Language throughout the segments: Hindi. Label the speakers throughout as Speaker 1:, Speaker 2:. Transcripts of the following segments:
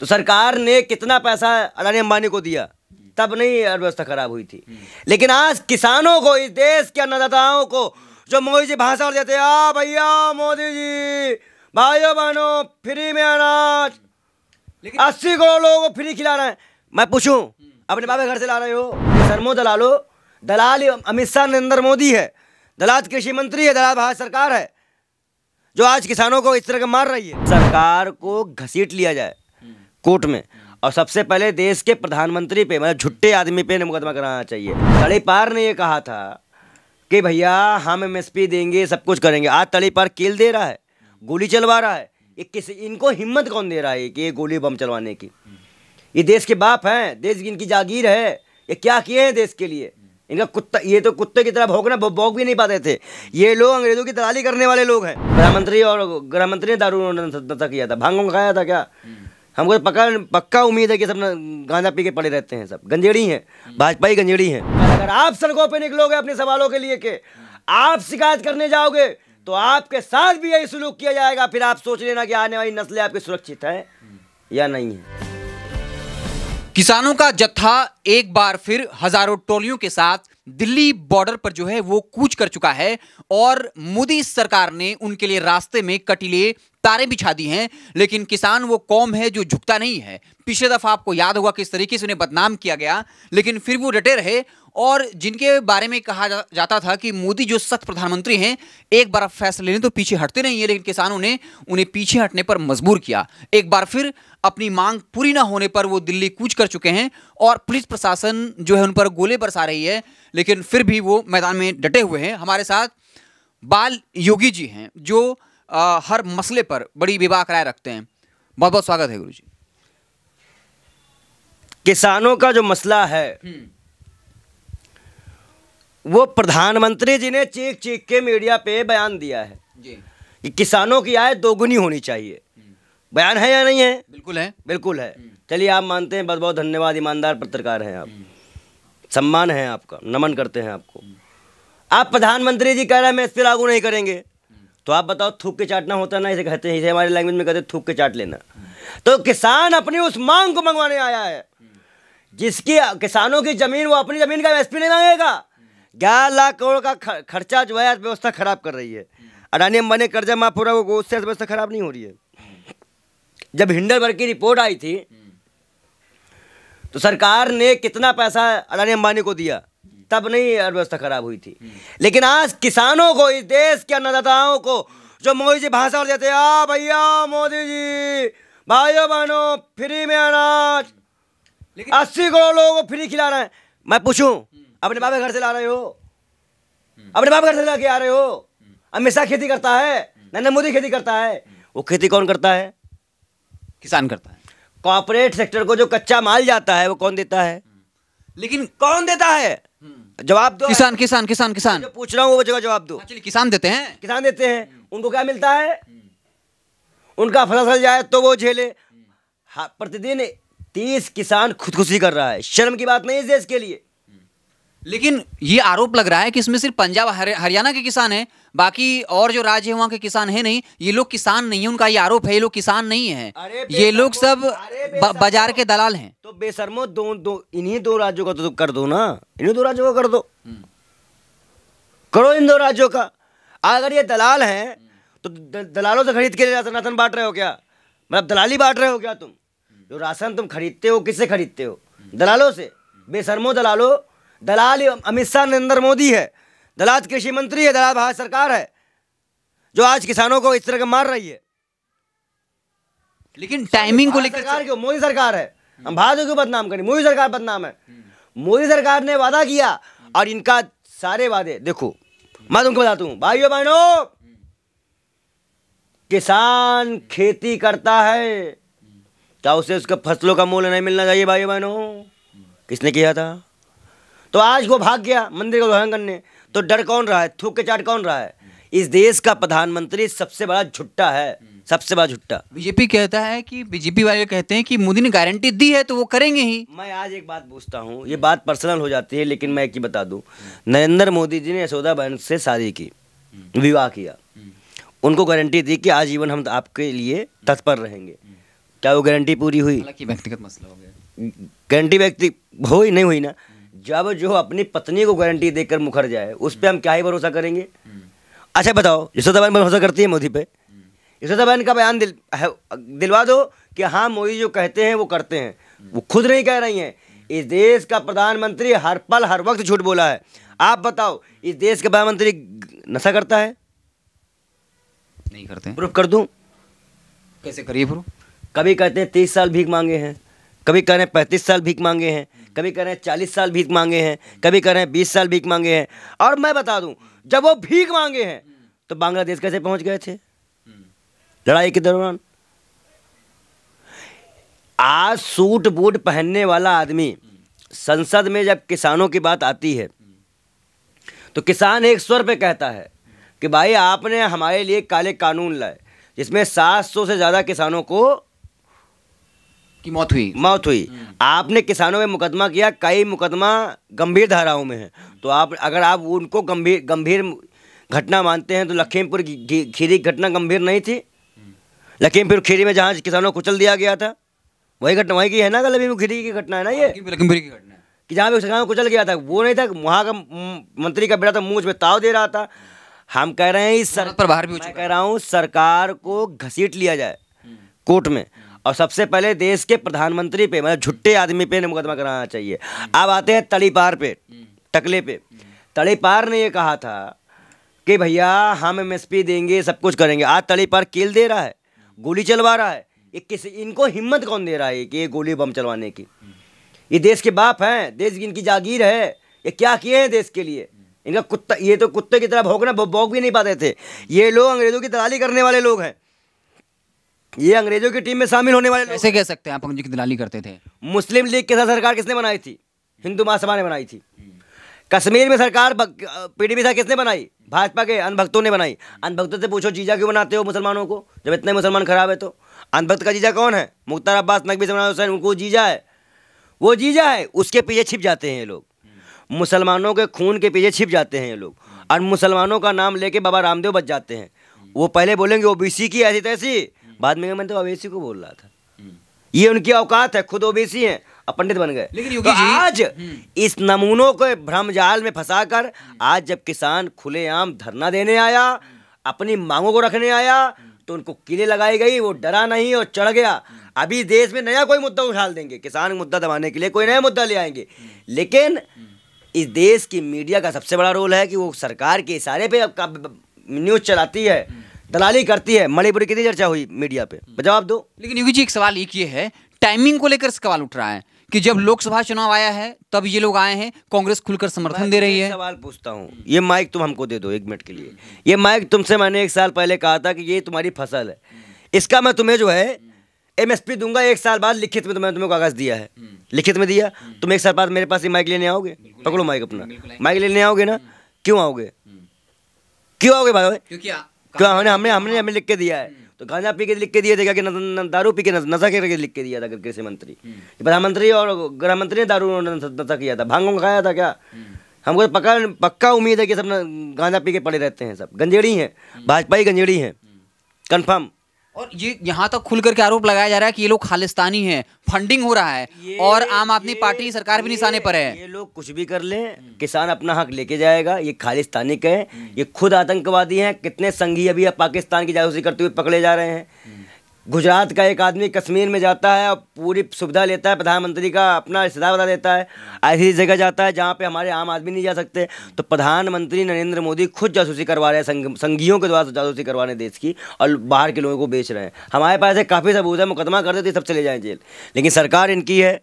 Speaker 1: तो सरकार ने कितना पैसा अडानी अंबानी को दिया, तब नहीं अर्थव्यवस्था खराब हुई थी। लेकिन आज किसानों को, इस देश के अन्नदाताओं को जो मोदी जी भाषण देते हैं, भैया मोदी जी, भाइयों बहनों फ्री में अनाज, 80 करोड़ लोगों को फ्री खिला रहे हैं। मैं पूछूं, अपने बाबे घर से ला रहे हो? शर्मो दलालो, दलाल अमित शाह नरेंद्र मोदी है, दलाल कृषि मंत्री है, दलाल भारत सरकार है जो आज किसानों को इस तरह का मार रही है। सरकार को घसीट लिया जाए कोर्ट में, और सबसे पहले देश के प्रधानमंत्री पे, मतलब झुट्टे आदमी पे मुकदमा कराना चाहिए। तड़ीपार ने ये कहा था कि भैया हम एमएसपी देंगे, सब कुछ करेंगे। आज तड़ीपार कील दे रहा है, गोली चलवा रहा है। इनको हिम्मत कौन दे रहा है कि ये गोली बम चलवाने की? ये देश के बाप हैं, देश की इनकी जागीर है। ये क्या किए हैं देश के लिए? इनका कुत्ता, ये तो कुत्ते की तरह भौंकना, भौंक भी नहीं पाते थे। ये लोग अंग्रेजों की दलाली करने वाले लोग हैं। प्रधानमंत्री और गृह मंत्री ने दारू नशा किया था, भांग खाया था क्या? हमको पक्का उम्मीद है कि सब गांजा पी के पड़े रहते हैं, सब गंजेड़ी हैं, भाजपा ही गंजेड़ी हैं। अगर आप सड़कों पे निकलोगे अपने सवालों के लिए के आप शिकायत करने जाओगे तो आपके साथ भी यही सुलूक किया जाएगा। फिर आप सोच लेना कि आने वाली नस्लें आपकी सुरक्षित है या नहीं है।
Speaker 2: किसानों का जत्था एक बार फिर हजारों टोलियों के साथ दिल्ली बॉर्डर पर जो है वो कूच कर चुका है, और मोदी सरकार ने उनके लिए रास्ते में कटीले तारे बिछा दी हैं। लेकिन किसान वो कौम है जो झुकता नहीं है। पिछले दफा आपको याद होगा किस तरीके से उन्हें बदनाम किया गया, लेकिन फिर वो डटे रहे। और जिनके बारे में कहा जाता था कि मोदी जो सख्त प्रधानमंत्री हैं, एक बार फैसले लेने तो पीछे हटते नहीं है, लेकिन किसानों ने उन्हें पीछे हटने पर मजबूर किया। एक बार फिर अपनी मांग पूरी ना होने पर वो दिल्ली कूच कर चुके हैं, और पुलिस प्रशासन जो है उन पर गोले बरसा रही है, लेकिन फिर भी वो मैदान में डटे हुए हैं। हमारे साथ बाल योगी जी हैं जो हर मसले पर बड़ी बेबाक राय रखते हैं। बहुत बहुत स्वागत है गुरु जी।
Speaker 1: किसानों का जो मसला है वो प्रधानमंत्री जी ने चीख चीख के मीडिया पे बयान दिया है जी कि किसानों की आय दोगुनी होनी चाहिए। बयान है या नहीं है?
Speaker 2: बिल्कुल है,
Speaker 1: बिल्कुल है। चलिए आप मानते हैं, बहुत बहुत धन्यवाद, ईमानदार पत्रकार हैं आप, सम्मान है आपका, नमन करते हैं आपको। आप प्रधानमंत्री जी कह रहे हैं मैं इस पर लागू नहीं करेंगे, तो आप बताओ थूक के चाटना होता है ना, इसे कहते हैं, इसे हमारी लैंग्वेज में कहते हैं थूक के चाट लेना। तो किसान अपनी उस मांग को मंगवाने आया है जिसकी किसानों की जमीन, वो अपनी जमीन का एमएसपी नहीं मांगेगा। 11 लाख करोड़ का खर्चा जो है अर्थव्यवस्था खराब कर रही है। अडानी अंबानी कर्जा माफ हो रहा है, वो उससे अर्थव्यवस्था खराब नहीं हो रही है। जब हिंडनबर्ग की रिपोर्ट आई थी तो सरकार ने कितना पैसा अडानी अंबानी को दिया, तब नहीं अर्थव्यवस्था खराब हुई थी। लेकिन आज किसानों को, इस देश के अन्नदाताओं को जो मोदी जी भाषण देते हैं, भैया मोदी जी, भाइयों बहनों फ्री में अनाज, 80 करोड़ लोगों को फ्री खिला रहे हैं। मैं पूछूं, अपने बाबे घर से ला रहे हो? अपने बाबे घर से ला के आ रहे हो? अमित शाह खेती करता है, नरेंद्र मोदी खेती करता है। वो खेती कौन करता है?
Speaker 2: किसान करता है।
Speaker 1: कॉर्पोरेट सेक्टर को जो कच्चा माल जाता है वो कौन देता है?
Speaker 2: लेकिन
Speaker 1: कौन देता है? जवाब दो।
Speaker 2: किसान किसान किसान किसान
Speaker 1: जो पूछ रहा हूँ वो जगह जवाब दो।
Speaker 2: चलिए, किसान देते हैं।
Speaker 1: किसान देते हैं। उनको क्या मिलता है? उनका फसल जाए तो वो झेले। प्रतिदिन 30 किसान खुदकुशी कर रहा है। शर्म की बात नहीं इस देश के लिए।
Speaker 2: लेकिन ये आरोप लग रहा है कि इसमें सिर्फ पंजाब हरियाणा के किसान हैं, बाकी और जो राज्य है वहाँ के किसान है नहीं। ये लोग किसान नहीं है, उनका ये आरोप है, ये लोग किसान नहीं है, ये लोग सब बाजार के दलाल हैं।
Speaker 1: तो बेशर्मो इन्हीं दो राज्यों का तो कर दो ना, इन्हीं दो राज्यों का कर दो, करो इन दो राज्यों का। अगर ये दलाल हैं तो दलालों से खरीद के राशन बांट रहे हो क्या? मतलब दलाली बांट रहे हो क्या तुम? जो राशन तुम खरीदते हो किससे खरीदते हो? दलालों से। बेशर्मो दलालो, दलाल अमित शाह नरेंद्र मोदी है, दलाल कृषि मंत्री है, दलाल भारत सरकार है जो आज किसानों को इस तरह का मार रही है।
Speaker 2: लेकिन टाइमिंग को लेकर
Speaker 1: सरकार क्यों? मोदी सरकार है। हम भारत क्यों बदनाम करें? मोदी सरकार बदनाम है। मोदी सरकार ने वादा किया और इनका सारे वादे देखो। मैं तुमको बताता हूं भाइयों बहनों, किसान खेती करता है, क्या उसे उसका फसलों का मूल्य नहीं मिलना चाहिए? भाइयों बहनों, किसने किया था? तो आज वो भाग गया मंदिर का उद्घाटन करने। तो डर कौन रहा है? थूक के चाट कौन रहा है? इस देश का प्रधानमंत्री सबसे बड़ा झुट्टा है, सबसे बड़ा झुट्टा।
Speaker 2: बीजेपी कहता है कि बीजेपी वाले कहते हैं कि मोदी ने गारंटी दी है तो वो करेंगे ही।
Speaker 1: मैं आज एक बात पूछता हूँ, ये बात पर्सनल हो जाती है, लेकिन मैं एक ही बता दूं, नरेंद्र मोदी जी ने यशोदा बहन से शादी की, विवाह किया, उनको गारंटी दी कि आजीवन हम आपके लिए तत्पर रहेंगे। क्या वो गारंटी पूरी हुई?
Speaker 2: हालांकि व्यक्तिगत मसला हो गया।
Speaker 1: गारंटी व्यक्ति हो ही नहीं हुई ना। जब जो अपनी पत्नी को गारंटी देकर मुखर जाए, उस पर हम क्या ही भरोसा करेंगे? अच्छा बताओ, यशोदाबेन भरोसा करती है मोदी पे? यशोदाबेन का बयान दिलवा दो कि हाँ मोदी जो कहते हैं वो करते हैं। वो खुद नहीं कह रही हैं। इस देश का प्रधानमंत्री हर पल हर वक्त झूठ बोला है। आप बताओ, इस देश का प्रधानमंत्री नशा करता है?
Speaker 2: नहीं करते।
Speaker 1: प्रूफ कर दूं?
Speaker 2: कैसे करिए प्रूफ?
Speaker 1: कभी कहते हैं 30 साल भीख मांगे हैं, कभी कह रहे हैं 35 साल भीख मांगे हैं, कभी कह रहे हैं 40 साल भीख मांगे हैं, कभी कह रहे हैं 20 साल भीख मांगे हैं। और मैं बता दूं, जब वो भीख मांगे हैं तो बांग्लादेश कैसे पहुंच गए थे लड़ाई के दौरान? आज सूट बूट पहनने वाला आदमी संसद में जब किसानों की बात आती है तो किसान एक स्वर पे कहता है कि भाई आपने हमारे लिए काले कानून लाए जिसमें 700 से ज़्यादा किसानों को
Speaker 2: की मौत हुई। आपने किसानों में मुकदमा किया, कई मुकदमा गंभीर धाराओं में है। तो आप अगर आप उनको गंभीर घटना मानते हैं तो लखीमपुर खीरी घटना गंभीर नहीं थी? लखीमपुर खीरी में जहाँ किसानों को कुचल दिया गया था, वही घटना वही की है ना? लखीमपुर खीरी की घटना है ना ये, लखीमपुर की घटना है
Speaker 1: कि जहाँ पे किसानों को कुचल गया था। वो नहीं था, वहाँ का मंत्री का बेटा तो मुँह में ताव दे रहा था। हम कह रहे हैं इस
Speaker 2: पर बाहर भी
Speaker 1: मैं कह रहा हूँ सरकार को घसीट लिया जाए कोर्ट में, और सबसे पहले देश के प्रधानमंत्री पे, मतलब झुट्टे आदमी पे मुकदमा कराना चाहिए। अब आते हैं तड़ीपार पे, टकले पे। तड़ीपार ने ये कहा था कि भैया हम एमएसपी देंगे, सब कुछ करेंगे। आज तड़ीपार कील दे रहा है, गोली चलवा रहा है। ये इनको हिम्मत कौन दे रहा है कि ये गोली बम चलवाने की? ये देश के बाप हैं, देश की इनकी जागीर है। ये क्या किए हैं देश के लिए? इनका कुत्ता, ये तो कुत्ते की तरह भौंकना भौंक भी नहीं पाते थे। ये लोग अंग्रेजों की दलाली करने वाले लोग हैं। ये अंग्रेजों की टीम में शामिल होने वाले लोग।
Speaker 2: ऐसे कह सकते हैं आप अंग्रेजों की दलाली करते थे?
Speaker 1: मुस्लिम लीग के साथ सरकार किसने बनाई थी? हिंदू महासभा ने बनाई थी। कश्मीर में सरकार पीडीपी साथ किसने बनाई? भाजपा के अंधभक्तों ने बनाई। अंधभक्तों से पूछो जीजा क्यों बनाते हो मुसलमानों को, जब इतने मुसलमान खराब है तो? अंधभक्त का जीजा कौन है? मुख्तार अब्बास नकवी सलमान हुसैन, उनको जीजा है। वो जीजा है, उसके पीछे छिप जाते हैं ये लोग। मुसलमानों के खून के पीछे छिप जाते हैं ये लोग, और मुसलमानों का नाम लेके बाबा रामदेव बच जाते हैं। वो पहले बोलेंगे ओबीसी की ऐसी तैसी, बाद में मैं तो ओबीसी को बोल रहा था। ये उनकी औकात है, खुद ओबीसी हैं और पंडित बन गए।
Speaker 2: लेकिन
Speaker 1: तो आज इस नमूनों को भ्रमजाल में फंसाकर आज जब किसान खुलेआम धरना देने आया, अपनी मांगों को रखने आया, तो उनको किले लगाई गई। वो डरा नहीं और चढ़ गया। अभी देश में नया कोई मुद्दा उछाल देंगे, किसान मुद्दा दबाने के लिए कोई नया मुद्दा ले आएंगे। लेकिन इस देश की मीडिया का सबसे बड़ा रोल है कि वो सरकार के इशारे पे न्यूज़ चलाती है, दलाली करती है। मणिपुर की कितनी चर्चा हुई मीडिया पे, जवाब दो।
Speaker 2: लेकिन योगी जी एक सवाल एक ये है, टाइमिंग को लेकर सवाल उठ रहा है कि जब लोकसभा चुनाव आया है तब ये लोग आए हैं, कांग्रेस खुलकर समर्थन दे रही है।
Speaker 1: सवाल पूछता हूँ, ये माइक तुम हमको दे दो 1 मिनट के लिए। ये माइक तुमसे मैंने 1 साल पहले कहा था कि ये तुम्हारी फसल है, इसका मैं तुम्हें जो है एमएसपी दूंगा 1 साल बाद। लिखित में तुम्हें कागज दिया है, लिखित में दिया। तुम 1 साल बाद मेरे पास ये माइक लेने आओगे? पकड़ो माइक अपना, माइक लेने आओगे ना? क्यों आओगे? क्यों आओगे भाई? क्यों? हमने लिख के दिया है। तो गांजा पी के लिख के दिए थे क्या कि दारू पी के नशा करके लिख के दिया था कृषि मंत्री? प्रधानमंत्री और गृह मंत्री ने दारू नशा किया था, भांग खाया था क्या? हमको पक्का उम्मीद है कि सब गांजा पी के पड़े रहते हैं, सब गंजेड़ी हैं, भाजपा ही गंजेड़ी हैं, कंफर्म।
Speaker 2: और ये यहाँ तक खुल करके आरोप लगाया जा रहा है कि ये लोग खालिस्तानी हैं, फंडिंग हो रहा है, और आम आदमी पार्टी सरकार भी निशाने पर है।
Speaker 1: ये लोग कुछ भी कर लें, किसान अपना हक लेके जाएगा। ये खालिस्तानी के हैं, ये खुद आतंकवादी हैं। कितने संघी अभी पाकिस्तान की जासूसी करते हुए पकड़े जा रहे हैं। गुजरात का एक आदमी कश्मीर में जाता है और पूरी सुविधा लेता है, प्रधानमंत्री का अपना रिश्तेदार बता देता है। ऐसी जगह जाता है जहाँ पे हमारे आम आदमी नहीं जा सकते। तो प्रधानमंत्री नरेंद्र मोदी खुद जासूसी करवा रहे हैं, संघियों के द्वारा जासूसी करवा रहे हैं देश की, और बाहर के लोगों को बेच रहे हैं। हमारे पास ऐसे काफ़ी सबूत है, मुकदमा कर देते सब चले जाएँ जेल। लेकिन सरकार इनकी है,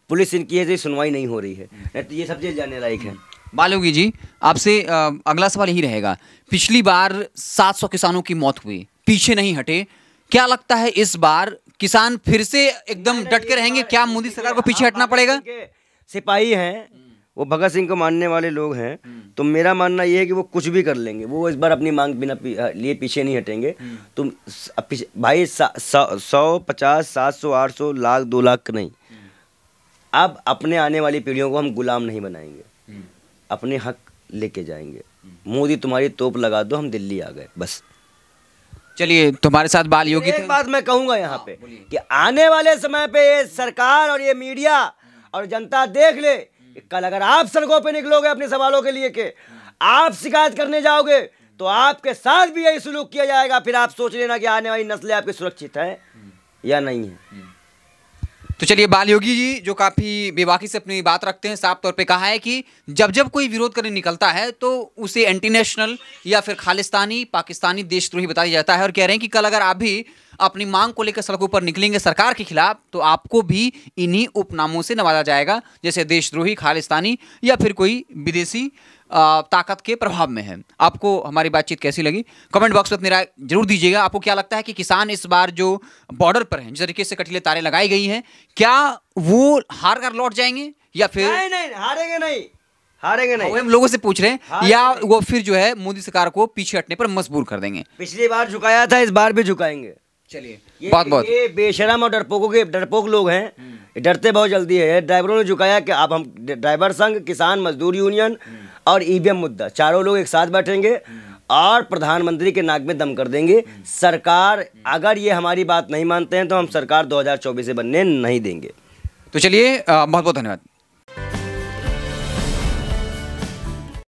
Speaker 1: पुलिस इनकी है, तो सुनवाई नहीं हो रही है, नहीं तो ये सब जेल जाने लायक है।
Speaker 2: बालयोगी जी, आपसे अगला सवाल यही रहेगा। पिछली बार 700 किसानों की मौत हुई, पीछे नहीं हटे। क्या लगता है इस बार किसान फिर से एकदम डट के रहेंगे? क्या मोदी सरकार को पीछे हटना पड़ेगा?
Speaker 1: सिपाही हैं, वो भगत सिंह को मानने वाले लोग हैं, तो मेरा मानना ये है कि वो कुछ भी कर लेंगे। वो इस बार अपनी मांग बिना लिए पीछे नहीं हटेंगे। तुम भाई 100, 50, 700, 800, लाख, 2 लाख नहीं। अब अपने आने वाली पीढ़ियों को हम गुलाम नहीं बनाएंगे, अपने हक लेके जाएंगे। मोदी तुम्हारी तोप लगा दो, हम दिल्ली आ गए, बस।
Speaker 2: चलिए, तुम्हारे साथ बाल योगी
Speaker 1: एक बात मैं कहूंगा यहाँ पे कि आने वाले समय पे ये सरकार और ये मीडिया और जनता देख ले कि कल अगर आप सड़कों पे निकलोगे अपने सवालों के लिए के आप शिकायत करने जाओगे तो आपके साथ भी यही सुलूक किया जाएगा। फिर आप सोच लेना कि आने वाली नस्लें आपकी सुरक्षित है या नहीं है।
Speaker 2: तो चलिए, बाल योगी जी जो काफी बेबाकी से अपनी बात रखते हैं, साफ तौर पे कहा है कि जब जब कोई विरोध करने निकलता है तो उसे एंटी नेशनल या फिर खालिस्तानी पाकिस्तानी देशद्रोही बताया जाता है, और कह रहे हैं कि कल अगर आप भी अपनी मांग को लेकर सड़कों पर निकलेंगे सरकार के खिलाफ तो आपको भी इन्हीं उपनामों से नवाजा जाएगा, जैसे देशद्रोही, खालिस्तानी या फिर कोई विदेशी ताकत के प्रभाव में है। आपको हमारी बातचीत कैसी लगी? कमेंट बॉक्स में अपनी राय जरूर दीजिएगा। आपको क्या लगता है कि किसान इस बार जो बॉर्डर पर हैं, जिस तरीके से कटीले तारे लगाई गई हैं, क्या वो हार कर लौट जाएंगे या फिर
Speaker 1: नहीं हारेंगे नहीं।
Speaker 2: हम लोगों से पूछ रहे हैं, या वो फिर जो है मोदी सरकार को पीछे हटने पर मजबूर कर देंगे?
Speaker 1: पिछली बार झुकाया था, इस बार भी झुकाएंगे।
Speaker 2: चलिए,
Speaker 1: ये बेशरम और डरपोक लोग हैं, डरते बहुत जल्दी है। ड्राइवरों ने झुकाया कि अब हम ड्राइवर संघ, किसान मजदूर यूनियन और ईवीएम मुद्दा, चारों लोग एक साथ बैठेंगे और प्रधानमंत्री के नाक में दम कर देंगे। सरकार अगर ये हमारी बात नहीं मानते हैं तो हम सरकार 2024 से बनने नहीं देंगे।
Speaker 2: तो चलिए, बहुत बहुत धन्यवाद।